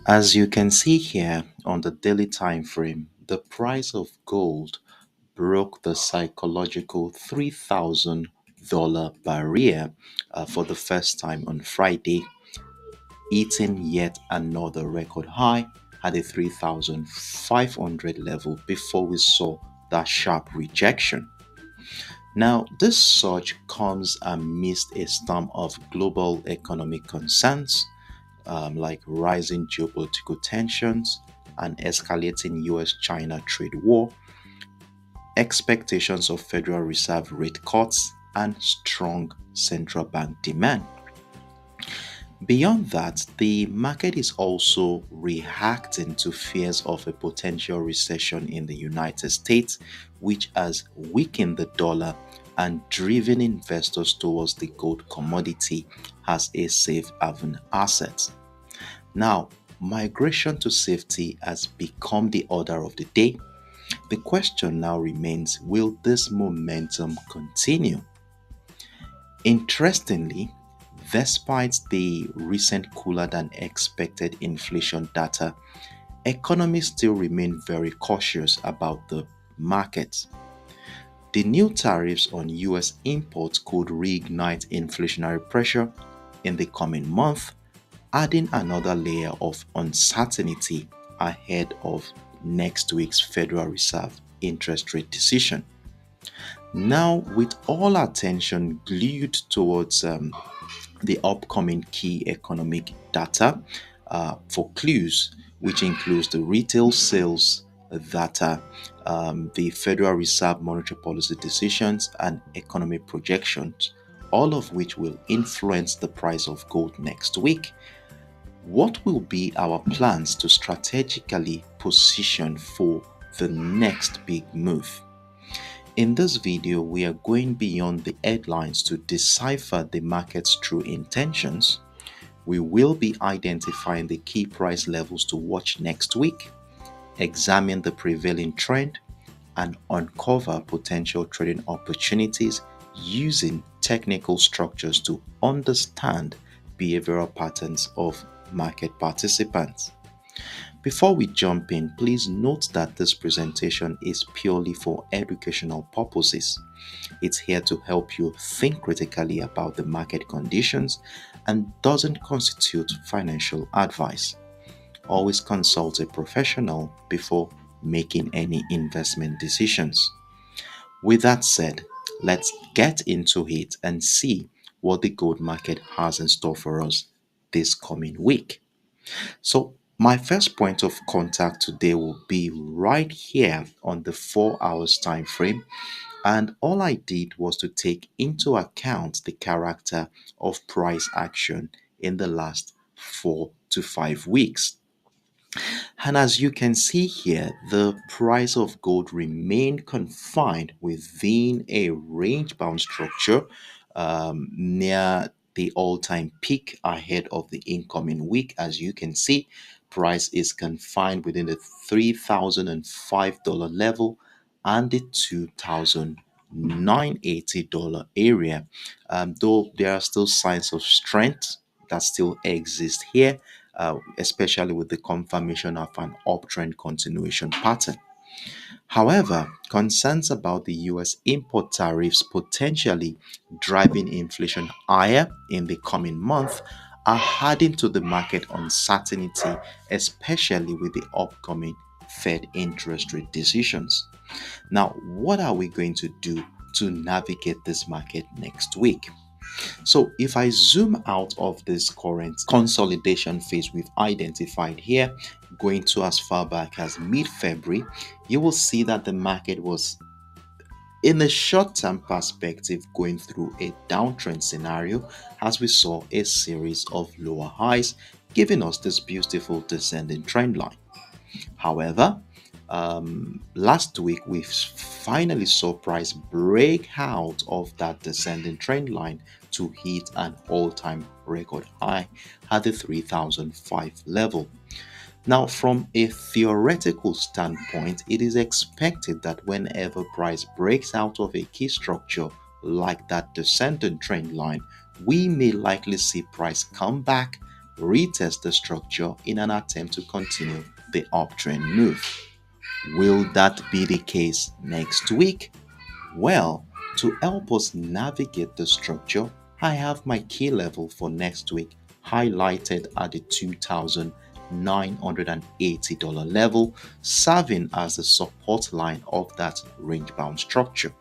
As you can see here on the daily time frame, the price of gold broke the psychological $3,000 barrier for the first time on Friday, hitting yet another record high at the 3,500 level before we saw that sharp rejection. Now, this surge comes amidst a storm of global economic concerns like rising geopolitical tensions and escalating US China trade war, expectations of Federal Reserve rate cuts, and strong central bank demand. Beyond that, the market is also reacting to fears of a potential recession in the United States, which has weakened the dollar and driven investors towards the gold commodity as a safe haven asset. Now, migration to safety has become the order of the day. The question now remains, will this momentum continue? Interestingly, despite the recent cooler than expected inflation data, economists still remain very cautious about the market. The new tariffs on US imports could reignite inflationary pressure in the coming month, adding another layer of uncertainty ahead of next week's Federal Reserve interest rate decision. Now, with all attention glued towards the upcoming key economic data for clues, which includes the retail sales data, the Federal Reserve monetary policy decisions, and economic projections, all of which will influence the price of gold next week. What will be our plans to strategically position for the next big move? In this video, we are going beyond the headlines to decipher the market's true intentions. We will be identifying the key price levels to watch next week, examine the prevailing trend, and uncover potential trading opportunities using technical structures to understand behavioral patterns of market participants. Before we jump in, please note that this presentation is purely for educational purposes. It's here to help you think critically about the market conditions and doesn't constitute financial advice. Always consult a professional before making any investment decisions. With that said, let's get into it and see what the gold market has in store for us this coming week. So, my first point of contact today will be right here on the 4 hours time frame, and all I did was to take into account the character of price action in the last 4 to 5 weeks. And as you can see here, the price of gold remained confined within a range bound structure near the all-time peak ahead of the incoming week. As you can see, price is confined within the $3,005 level and the $2,980 area. Though there are still signs of strength that still exist here, especially with the confirmation of an uptrend continuation pattern. However, concerns about the US import tariffs potentially driving inflation higher in the coming month are adding to the market uncertainty, especially with the upcoming Fed interest rate decisions. Now, what are we going to do to navigate this market next week? So if I zoom out of this current consolidation phase we've identified here, going to as far back as mid-February, you will see that the market was, in a short-term perspective, going through a downtrend scenario as we saw a series of lower highs, giving us this beautiful descending trend line. However, last week we finally saw price break out of that descending trend line to hit an all-time record high at the 3005 level. Now, from a theoretical standpoint, it is expected that whenever price breaks out of a key structure like that descending trend line, we may likely see price come back retest the structure in an attempt to continue the uptrend move. Will that be the case next week? Well, to help us navigate the structure, I have my key level for next week highlighted at the $2,980 level, serving as the support line of that range bound structure.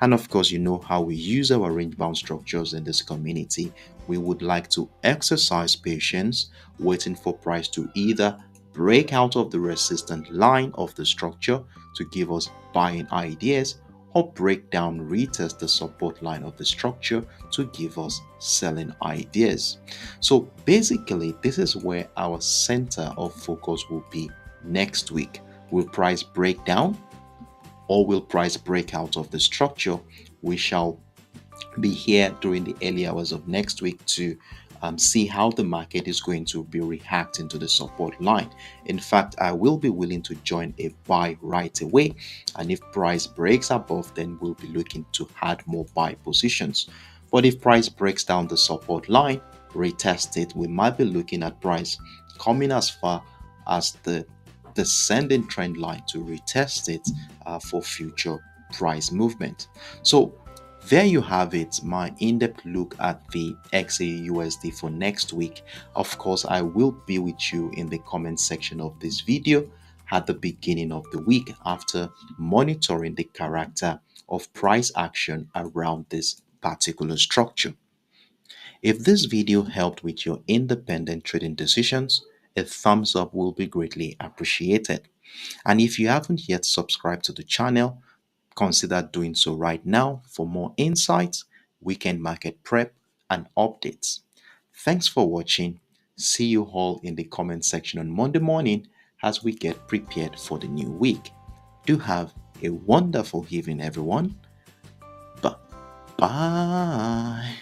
And of course, you know how we use our range bound structures in this community. We would like to exercise patience, waiting for price to either break out of the resistant line of the structure to give us buying ideas, or break down, retest the support line of the structure to give us selling ideas. So basically, this is where our center of focus will be next week. Will price break down, or will price break out of the structure? We shall be here during the early hours of next week to see how the market is going to be reacting to the support line. In fact, I will be willing to join a buy right away, and if price breaks above, then we'll be looking to add more buy positions. But if price breaks down the support line, retest it, we might be looking at price coming as far as the descending trend line to retest it for future price movement. So there you have it, my in-depth look at the XAUUSD for next week. Of course, I will be with you in the comment section of this video at the beginning of the week after monitoring the character of price action around this particular structure. If this video helped with your independent trading decisions, a thumbs up will be greatly appreciated. And if you haven't yet subscribed to the channel, consider doing so right now for more insights, weekend market prep, and updates. Thanks for watching. See you all in the comment section on Monday morning as we get prepared for the new week. Do have a wonderful evening, everyone. Bye.